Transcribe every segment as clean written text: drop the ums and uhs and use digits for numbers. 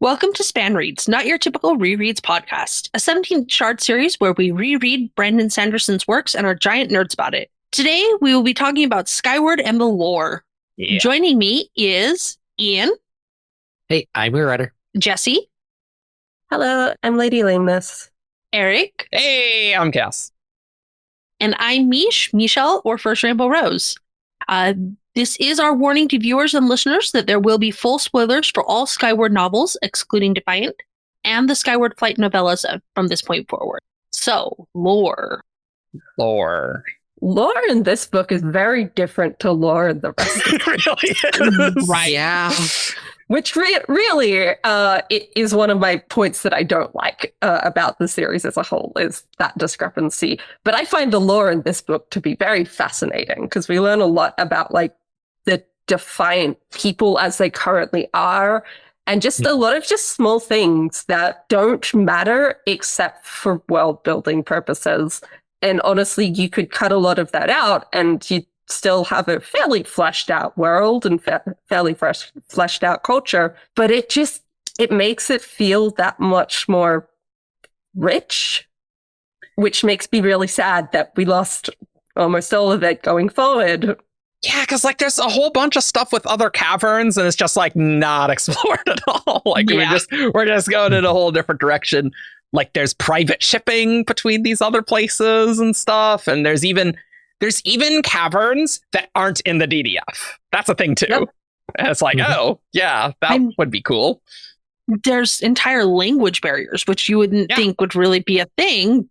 Welcome to SpanReads, not your typical rereads podcast, a 17-shard series where we reread Brandon Sanderson's works and are giant nerds about it. Today, we will be talking about Skyward and the lore. Yeah. Joining me is Ian. Hey, I'm your writer. Jesse. Hello, I'm Lady Lameness. Eric. Hey, I'm Cass. And I'm Michelle, or firstRainbowRose. This is our warning to viewers and listeners that there will be full spoilers for all Skyward novels, excluding Defiant, and the Skyward Flight novellas from this point forward. So, lore. Lore. Lore in this book is very different to lore in the rest of It really is. Right. Yeah. which really it is one of my points that I don't like about the series as a whole, is that discrepancy. But I find the lore in this book to be very fascinating because we learn a lot about like the Defiant people as they currently are, and just a lot of just small things that don't matter except for world building purposes. And honestly, you could cut a lot of that out and you'd still have a fairly fleshed out world and fairly fleshed out culture, but it makes it feel that much more rich, which makes me really sad that we lost almost all of it going forward. Yeah, because like there's a whole bunch of stuff with other caverns and it's just like not explored at all. Like we're just going in a whole different direction. Like there's private shipping between these other places and stuff, and there's even caverns that aren't in the DDF. That's a thing too. Yep. And it's like, oh yeah, that would be cool. There's entire language barriers, which you wouldn't think would really be a thing,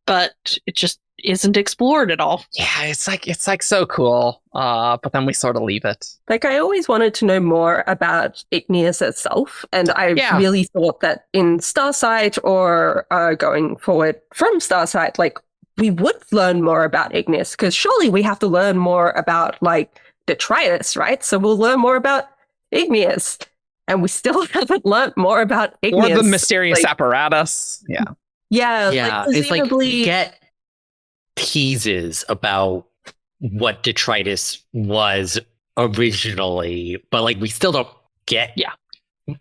but it just isn't explored at all. Yeah, it's like so cool. But then we sort of leave it. Like I always wanted to know more about Igneous itself, and I really thought that in Starsight or going forward from Starsight, like we would learn more about Igneous, because surely we have to learn more about like Detritus, right? So we'll learn more about Igneous, and we still haven't learned more about Igneous. Or the mysterious apparatus. Yeah. Yeah. It's like presumably we get teases about what detritus was originally, but like we still don't get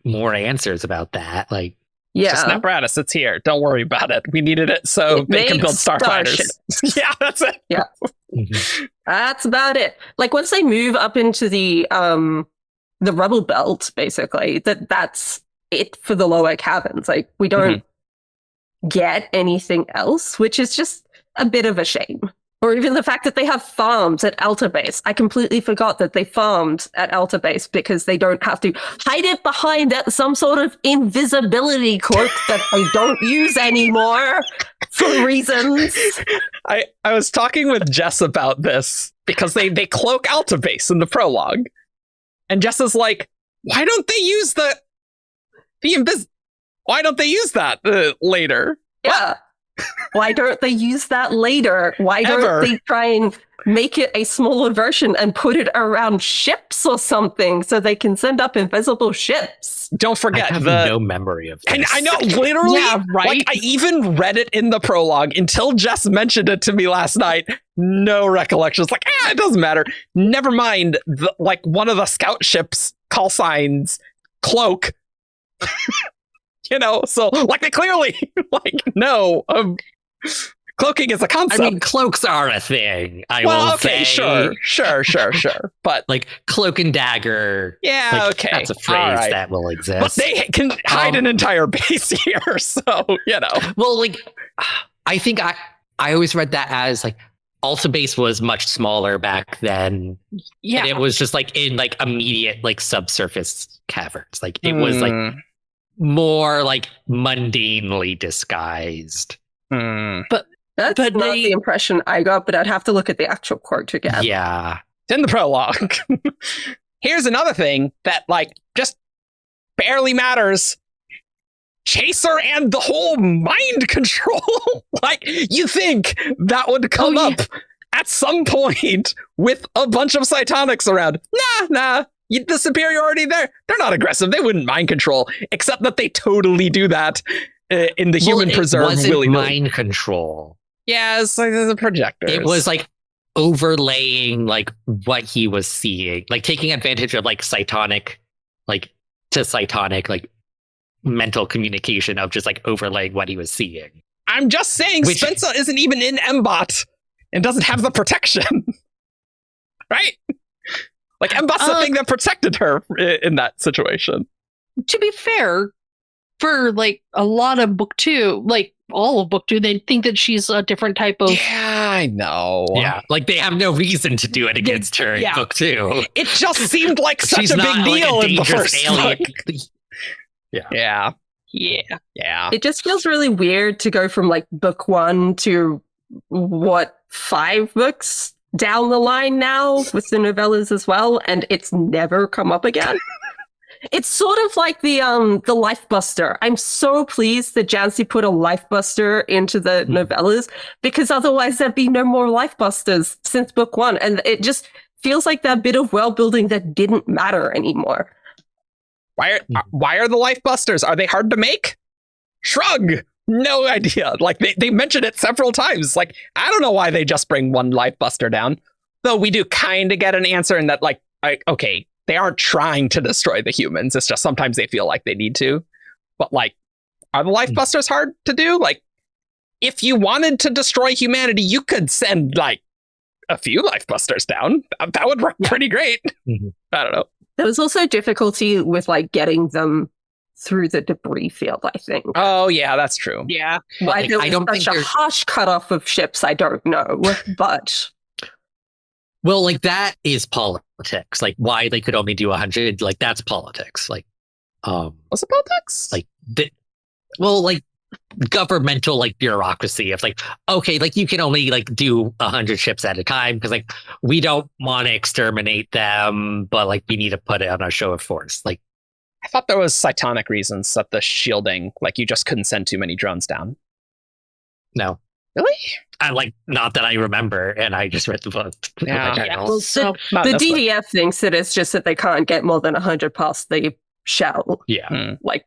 more answers about that. Like, just an apparatus. It's here. Don't worry about it. We needed it so they can build starfighters. Yeah, that's it. Yeah. That's about it. Like once they move up into the rubble belt, basically, that's it for the lower caverns. Like we don't get anything else, which is just a bit of a shame. Or even the fact that they have farms at Alta Base. I completely forgot that they farmed at Alta Base because they don't have to hide it behind some sort of invisibility cloak that they don't use anymore for reasons. I was talking with Jess about this because they cloak Alta Base in the prologue. And Jess is like, why don't they use why don't they use that later? Yeah. What? Why don't they use that later? Why don't they try and make it a smaller version and put it around ships or something so they can send up invisible ships? Don't forget, I have no memory of this. And I know, literally, like I even read it in the prologue until Jess mentioned it to me last night. No recollection. It's like, it doesn't matter. Never mind. Like one of the scout ships' call signs, cloak. So like they clearly know cloaking is a concept. I mean, cloaks are a thing. Say. Sure. But like cloak and dagger. Yeah, like, that's a phrase that will exist. But they can hide an entire base here, so Well, like I think I always read that as like Alta Base was much smaller back then. Yeah, and it was just like in like immediate like subsurface caverns. Like it was like more like mundanely disguised. But that's not the impression I got, but I'd have to look at the actual quote again. Yeah. It's in the prologue. Here's another thing that like just barely matters. Chaser and the whole mind control. Like you think that would come up at some point with a bunch of Cytonics around. Nah. The superiority there, they're not aggressive. They wouldn't mind control, except that they totally do that in the human preserve. It wasn't mind control. Yeah, it's like the projectors. It was like overlaying like what he was seeing, like taking advantage of like Cytonic, like to Cytonic, like mental communication of just like overlaying what he was seeing. I'm just saying Spencer isn't even in Mbot and doesn't have the protection. Right? Like, Mbot's the thing that protected her in that situation. To be fair, for like a lot of book 2, like all of book 2, they think that she's a different type of... Yeah, I know. Yeah, like they have no reason to do it against her in book 2. It just seemed like such She's a not big deal like a in the dangerous first alien. book. Yeah. It just feels really weird to go from like book 1 to 5 books down the line now with the novellas as well, and it's never come up again. It's sort of like the Lifebuster. I'm so pleased that Jancy put a Lifebuster into the novellas, because otherwise there'd be no more Lifebusters since book 1, and it just feels like that bit of world building that didn't matter anymore. Why are the Lifebusters? Are they hard to make? Shrug. No idea. Like they mentioned it several times. Like, I don't know why they just bring one Lifebuster down. Though we do kind of get an answer in that, like, okay, they aren't trying to destroy the humans. It's just sometimes they feel like they need to. But like, are the Lifebusters hard to do? Like, if you wanted to destroy humanity, you could send like a few Lifebusters down. That would work pretty great. I don't know. There was also difficulty with like getting them through the debris field, I think. Oh yeah, that's true. Yeah. Why there was such a harsh cutoff of ships, I don't know. But well, like that is politics. Like why they could only do 100, like that's politics. Like was it politics? Like like governmental like bureaucracy of like, okay, like you can only like do 100 ships at a time because like we don't want to exterminate them, but like we need to put it on our show of force. Like I thought there was Cytonic reasons that the shielding, like you just couldn't send too many drones down. No. Really? I like, not that I remember, and I just read the book. Well, so the DDF thinks that it's just that they can't get more than 100 past the shell. Yeah. Like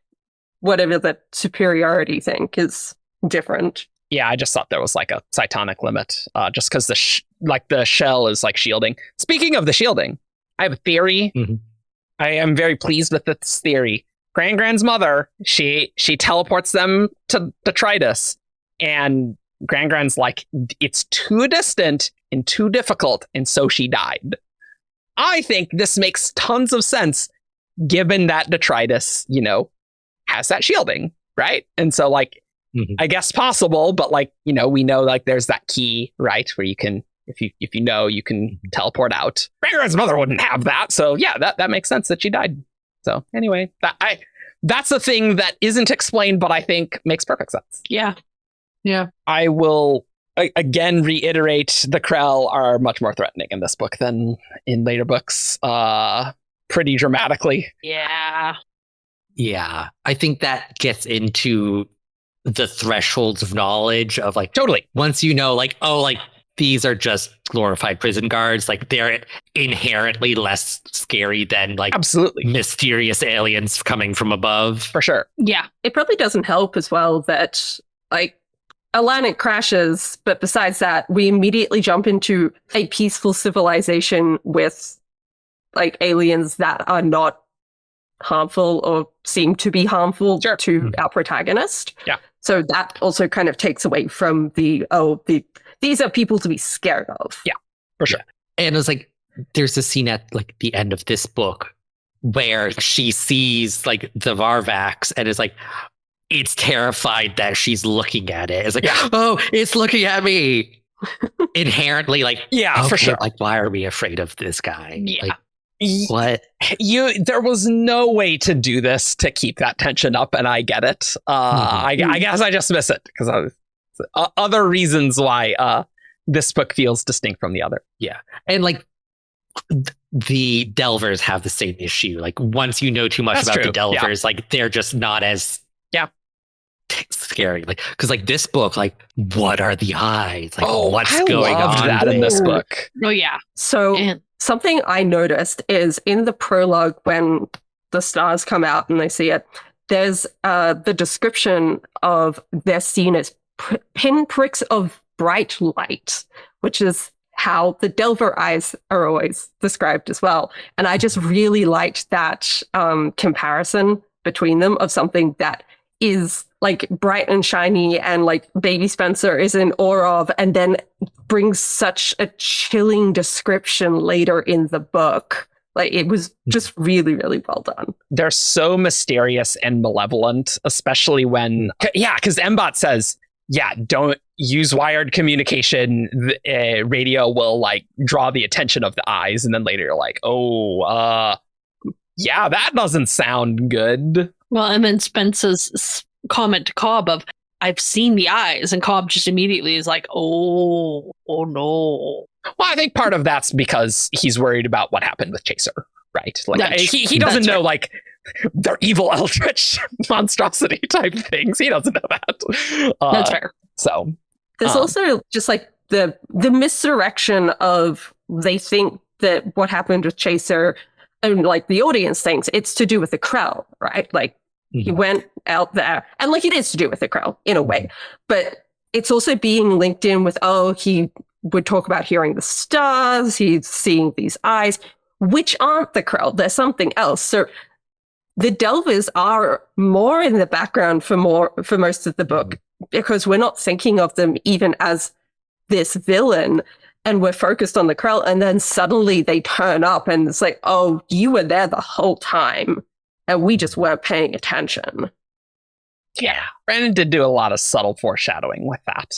whatever the superiority think is different. Yeah, I just thought there was like a Cytonic limit, just because the shell is like shielding. Speaking of the shielding, I have a theory. I am very pleased with this theory. Grand's mother, she teleports them to detritus, and Grand's like, it's too distant and too difficult, and so she died. I think this makes tons of sense, given that detritus, has that shielding, right? And so, like, I guess possible, but like, we know like there's that key, right, where you can, if you know, you can teleport out. Grand's mother wouldn't have that, so yeah, that makes sense that she died. So anyway, that's a thing that isn't explained, but I think makes perfect sense. Yeah. I will again reiterate the Krell are much more threatening in this book than in later books, pretty dramatically. Yeah. I think that gets into the thresholds of knowledge of like, totally, once you know, like, oh, like these are just glorified prison guards, like they're inherently less scary than like absolutely mysterious aliens coming from above. For sure. Yeah. It probably doesn't help as well that like Atlantic crashes, but besides that, we immediately jump into a peaceful civilization with like aliens that are not harmful or seem to be harmful to our protagonist. Yeah. So that also kind of takes away from these are people to be scared of. Yeah, for sure. And it's like, there's a scene at like the end of this book where she sees like the Varvax and is like, it's terrified that she's looking at it. It's like, oh, it's looking at me. Inherently, like, yeah, for sure. Like, why are we afraid of this guy? Yeah. Like, what? There was no way to do this to keep that tension up, and I get it. I guess I just miss it because other reasons why this book feels distinct from the other. Yeah, and like the Delvers have the same issue. Like once you know too much about the Delvers, like they're just not as scary. Like because like this book, like what are the eyes? Like what's going on? That in this book. Oh yeah. So something I noticed is in the prologue when the stars come out and they see it, there's the description of their scene as pinpricks of bright light, which is how the Delver eyes are always described as well. And I just really liked that comparison between them of something that is like bright and shiny and like baby Spencer is in awe of, and then brings such a chilling description later in the book. Like, it was just really, really well done. They're so mysterious and malevolent, especially when, because Mbot says, don't use wired communication. Radio will like draw the attention of the eyes, and then later you're like, that doesn't sound good. Well, and then Spence's comment to Cobb of, I've seen the eyes, and Cobb just immediately is like, oh no. Well, I think part of that's because he's worried about what happened with Chaser, right? Like, he doesn't know, like, they're evil eldritch monstrosity type things. He doesn't know that. That's fair. So there's also just like the misdirection of, they think that what happened with Chaser, and like the audience thinks it's to do with the Krell, right? Like, he went out there, and like, it is to do with the Krell in a way, but it's also being linked in with, he would talk about hearing the stars, he's seeing these eyes, which aren't the Krell. They're something else. So the Delvers are more in the background for most of the book, because we're not thinking of them even as this villain, and we're focused on the Krell, and then suddenly they turn up and it's like, oh, you were there the whole time and we just weren't paying attention. Yeah, Brandon did do a lot of subtle foreshadowing with that,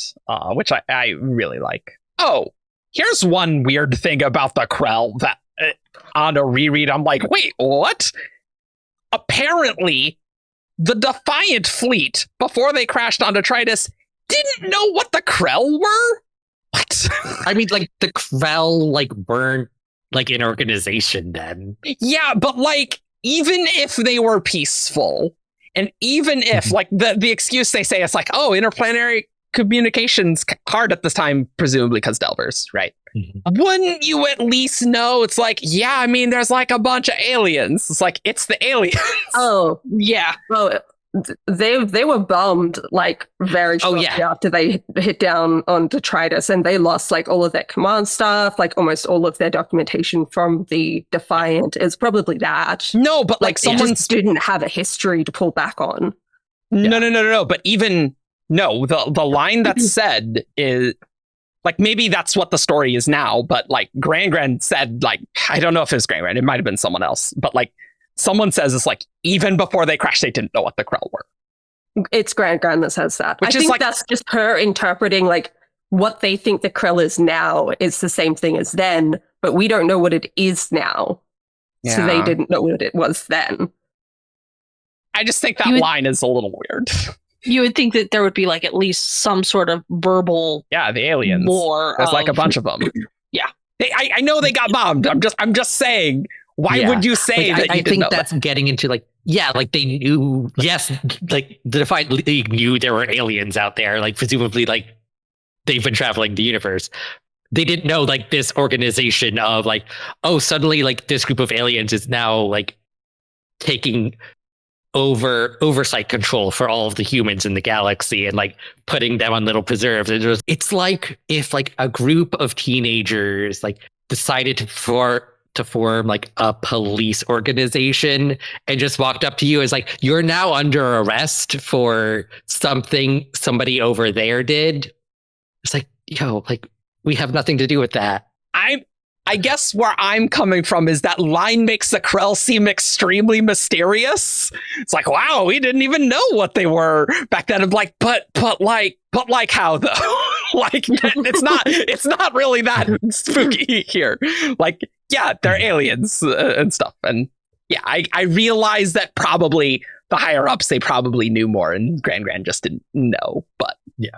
which I really like. Oh, here's one weird thing about the Krell that on a reread, I'm like, wait, what? Apparently, the Defiant fleet, before they crashed on Detritus, didn't know what the Krell were? What? I mean, like, the Krell, like, weren't, like, an organization then. Yeah, but, like, even if they were peaceful, and even if, like, the excuse they say is like, oh, interplanetary communications hard at this time, presumably because Delvers, right? Wouldn't you at least know? It's like, yeah, I mean, there's like a bunch of aliens. It's like, it's the aliens. Oh, yeah. Well, they were bummed like very shortly after they hit down on Detritus, and they lost like all of their command staff, like almost all of their documentation from the Defiant is probably that. No, but like someone just didn't have a history to pull back on. No. But even the line that's said is like, maybe that's what the story is now, but like Gran said, like, I don't know if it was Gran, it might have been someone else, but like someone says it's like, even before they crashed, they didn't know what the Krell were. It's Gran that says that. Which I is think like, that's just her interpreting like what they think the Krell is now is the same thing as then, but we don't know what it is now. Yeah. So they didn't know what it was then. I just think that line is a little weird. You would think that there would be like at least some sort of verbal the aliens. There's like a bunch of them. Yeah. I know they got bombed. I'm just saying, why would you say like, that? I think that's getting into like, like they knew, like the Defiant League knew there were aliens out there, like presumably like they've been traveling the universe. They didn't know like this organization of like, oh, suddenly like this group of aliens is now like taking oversight control for all of the humans in the galaxy and like putting them on little preserves. It's like if like a group of teenagers like decided to form like a police organization and just walked up to you as like, you're now under arrest for something somebody over there did. It's like, like we have nothing to do with that. I guess where I'm coming from is that line makes the Krell seem extremely mysterious. It's like, wow, we didn't even know what they were back then. I'm like, but like how though? Like, it's not really that spooky here. Like, yeah, they're aliens and stuff. And yeah, I realize that probably the higher ups, they probably knew more and Gran just didn't know. But yeah.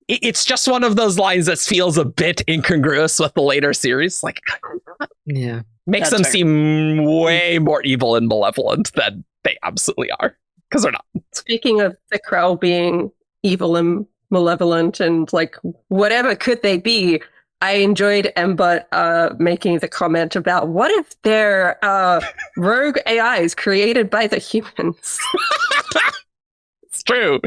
It's just one of those lines that feels a bit incongruous with the later series. Like, makes them seem way more evil and malevolent than they absolutely are, because they're not. Speaking of the Krell being evil and malevolent and like whatever could they be, I enjoyed Mbot making the comment about what if they're rogue AIs created by the humans. It's true.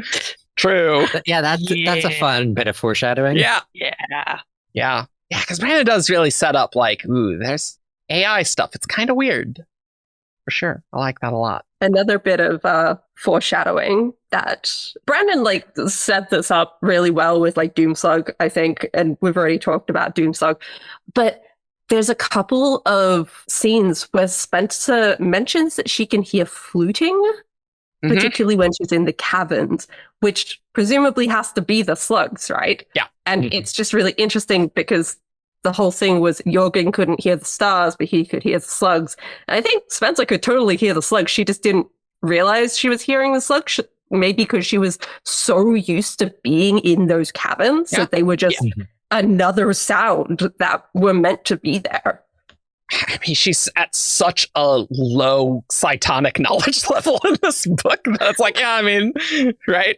Yeah, that's a fun bit of foreshadowing. Yeah. Because Brandon does really set up like, ooh, there's AI stuff. It's kind of weird, for sure. I like that a lot. another bit of foreshadowing that Brandon like set this up really well with like Doomslug, I think, and we've already talked about Doomslug, but there's a couple of scenes where Spencer mentions that she can hear fluting, particularly when she's in the caverns, which presumably has to be the slugs, right? Yeah. And it's just really interesting because the whole thing was Jorgen couldn't hear the stars, but he could hear the slugs. And I think Spencer could totally hear the slugs. She just didn't realize she was hearing the slugs, maybe because she was so used to being in those caverns that they were just another sound that were meant to be there. I mean, she's at such a low Cytonic knowledge level in this book that it's like, yeah, I mean, right?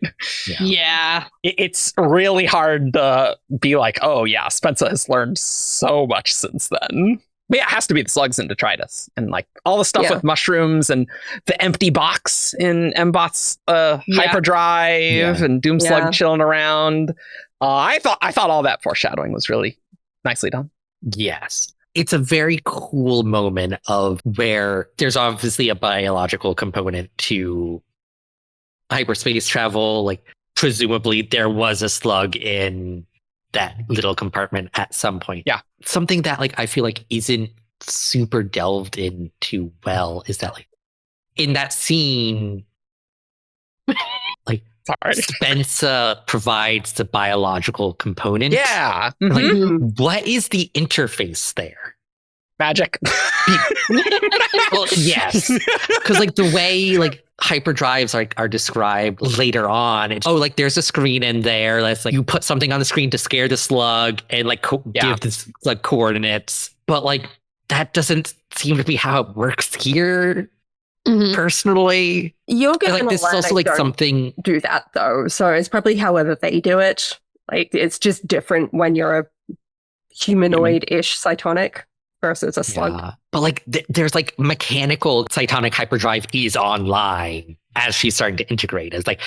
Yeah. It's really hard to be like, oh, yeah, Spencer has learned so much since then. But yeah, it has to be the slugs in detritus and like all the stuff with mushrooms and the empty box in Mbot's hyperdrive and Doomslug chilling around. I thought all that foreshadowing was really nicely done. Yes. It's a very cool moment of where there's obviously a biological component to hyperspace travel. Like, presumably there was a slug in that little compartment at some point. Yeah. Something that like I feel like isn't super delved into well is that like in that scene, like Spencer provides the biological component. Yeah. Like, what is the interface there? Magic. Well, yes. Because like the way like hyperdrives are described later on, it's, like there's a screen in there that's like you put something on the screen to scare the slug and like give this like coordinates. But like that doesn't seem to be how it works here. Personally, Jorgen like and this is also like something do that though, so it's probably however they do it. Like it's just different when you're a humanoid-ish Cytonic versus a slug. Yeah. But like there's like mechanical Cytonic hyperdrive is online as she's starting to integrate. It's like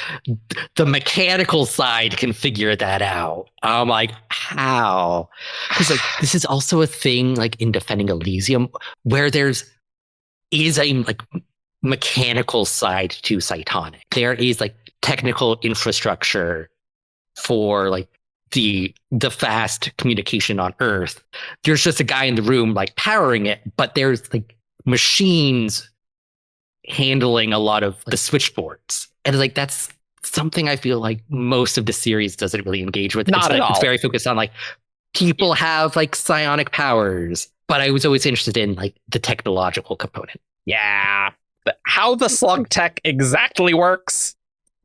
the mechanical side can figure that out. I'm like, how? Because like this is also a thing like in Defending Elysium where is a like mechanical side to Cytonic. There is like technical infrastructure for like the fast communication on Earth. There's just a guy in the room like powering it, but there's like machines handling a lot of the switchboards. And like that's something I feel like most of the series doesn't really engage with. Not at all. It's very focused on like people have like psionic powers, but I was always interested in like the technological component. Yeah. But how the slug tech exactly works,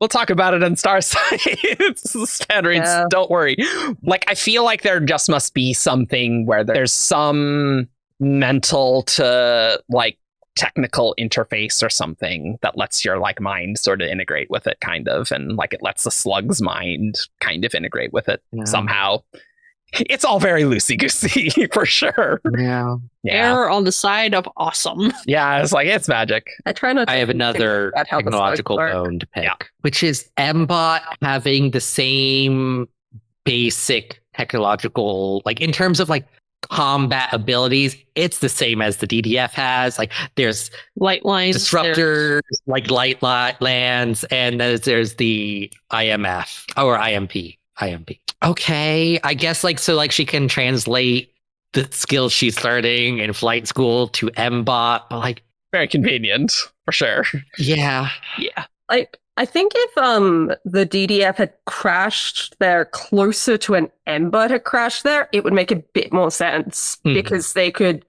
we'll talk about it in Starsight. It's SpanReads, don't worry. Like, I feel like there just must be something where there's some mental to like technical interface or something that lets your like mind sort of integrate with it, kind of, and like it lets the slug's mind kind of integrate with it somehow. It's all very loosey-goosey for sure. Yeah. Error on the side of awesome. Yeah, it's like, it's magic. I try not to I have another technological bone to pick, which is Mbot having the same basic technological, like in terms of like combat abilities, it's the same as the DDF has. Like there's light lines, disruptors, like light lands, and there's the IMF or IMP. Okay, I guess like so like she can translate the skills she's learning in flight school to Mbot, but like very convenient for sure. Yeah. I think if the DDF had crashed there closer to an Mbot had crashed there, it would make a bit more sense because they could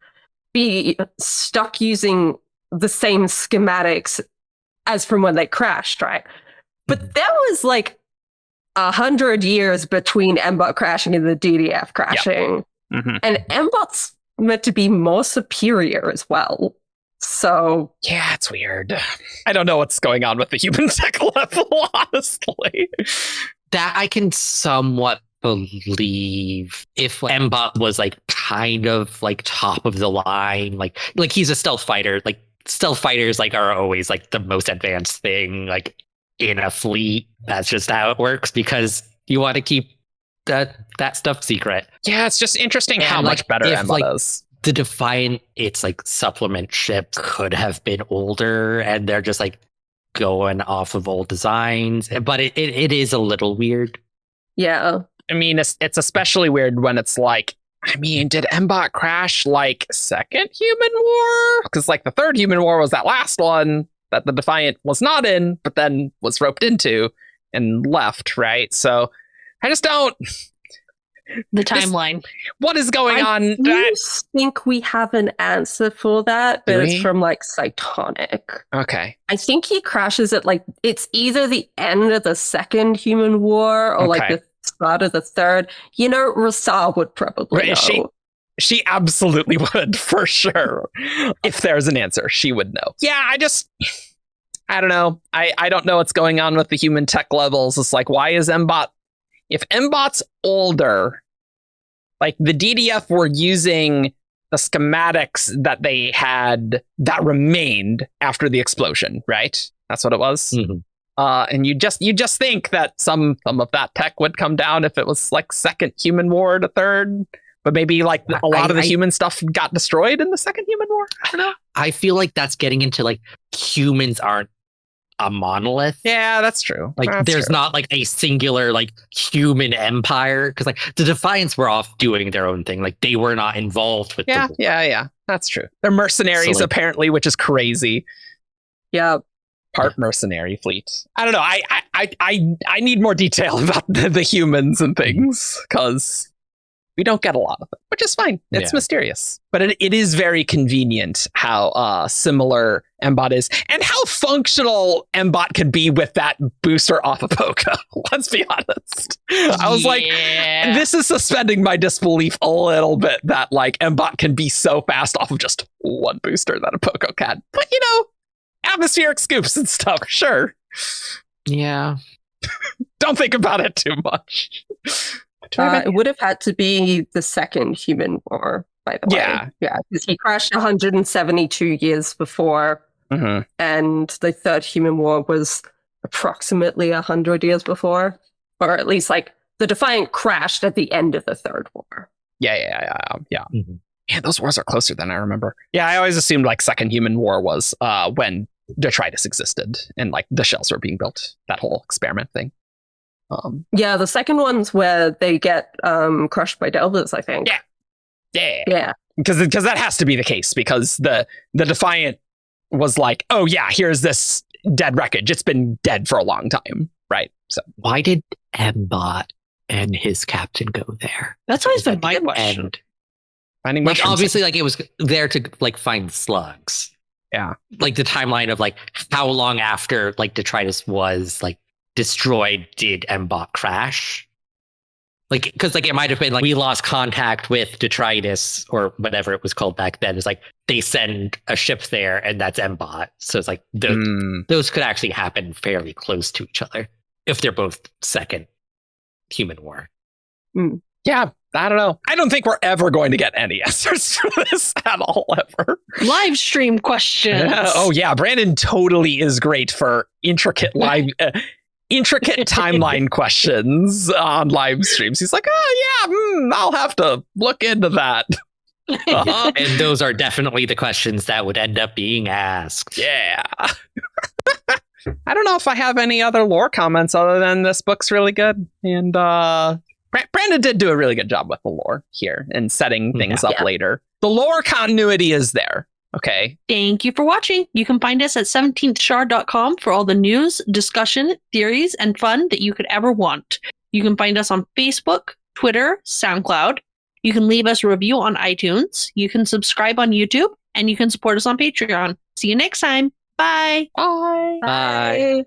be stuck using the same schematics as from when they crashed, right? But there was like 100 years between Mbot crashing and the DDF crashing. And Mbot's meant to be more superior as well. So yeah, it's weird. I don't know what's going on with the human tech level, honestly. That I can somewhat believe if Mbot was like kind of like top of the line, like he's a stealth fighter. Like stealth fighters like are always like the most advanced thing like in a fleet. That's just how it works because you want to keep that stuff secret. Yeah, it's just interesting how much better Mbot is. the Defiant, its like supplement ship could have been older, and they're just like going off of old designs. But it is a little weird. Yeah. I mean, it's especially weird when it's like, I mean, did Mbot crash like second Human War? Because like the third Human War was that last one that the Defiant was not in, but then was roped into and left, right? So I just don't. The timeline. What is going on? I think we have an answer for that, but it's from like Cytonic. Okay. I think he crashes at like, it's either the end of the second Human War or like the start of the third. You know, Rasar would probably know. She absolutely would, for sure. If there's an answer, she would know. Yeah, I don't know. I don't know what's going on with the human tech levels. It's like, why is Mbot... If Mbot's older, like the DDF were using the schematics that they had that remained after the explosion, right? That's what it was. Mm-hmm. And you just think that some of that tech would come down if it was like second Human War to third, but maybe like a lot of the human stuff got destroyed in the second Human War. I don't know. I feel like that's getting into like humans aren't a monolith. Yeah, that's true. Like that's there's true. not like a singular like human empire, because like the Defiants were off doing their own thing. Like they were not involved with yeah. That's true. They're mercenaries apparently, which is crazy. Yeah. Part mercenary fleet. I don't know. I need more detail about the humans and things, because we don't get a lot of it, which is fine. It's mysterious. But it is very convenient how similar Mbot is, and how functional Mbot could be with that booster off of Poca. Let's be honest. I was like, this is suspending my disbelief a little bit that like Mbot can be so fast off of just one booster that a Poco can. But you know, atmospheric scoops and stuff, sure. Yeah. Don't think about it too much. It would have had to be the second Human War, by the way. Yeah, because he crashed 172 years before, and the third Human War was approximately 100 years before, or at least like the Defiant crashed at the end of the third war. Yeah. Yeah, those wars are closer than I remember. Yeah, I always assumed like second Human War was when detritus existed and like the shells were being built. That whole experiment thing. Yeah, the second one's where they get crushed by Delvers, I think. Yeah. Because that has to be the case, because the Defiant was like, oh yeah, here's this dead wreckage. It's been dead for a long time, right? So why did Mbot and his captain go there? That's always been my question. Like obviously, like it was there to like find slugs. Yeah. Like the timeline of like how long after like detritus was like destroyed did Mbot crash? Like, because like it might have been like we lost contact with detritus or whatever it was called back then. It's like they send a ship there and that's Mbot. So it's like those could actually happen fairly close to each other if they're both second Human War. Yeah, I don't know. I don't think we're ever going to get any answers for this at all, ever. Live stream questions. Oh yeah, Brandon totally is great for intricate timeline questions on live streams. He's like, I'll have to look into that. And those are definitely the questions that would end up being asked. Yeah. I don't know if I have any other lore comments other than this book's really good. And Brandon did do a really good job with the lore here and setting things up later. The lore continuity is there. Okay. Thank you for watching. You can find us at 17thshard.com for all the news, discussion, theories, and fun that you could ever want. You can find us on Facebook, Twitter, SoundCloud. You can leave us a review on iTunes. You can subscribe on YouTube, and you can support us on Patreon. See you next time. Bye. Bye. Bye.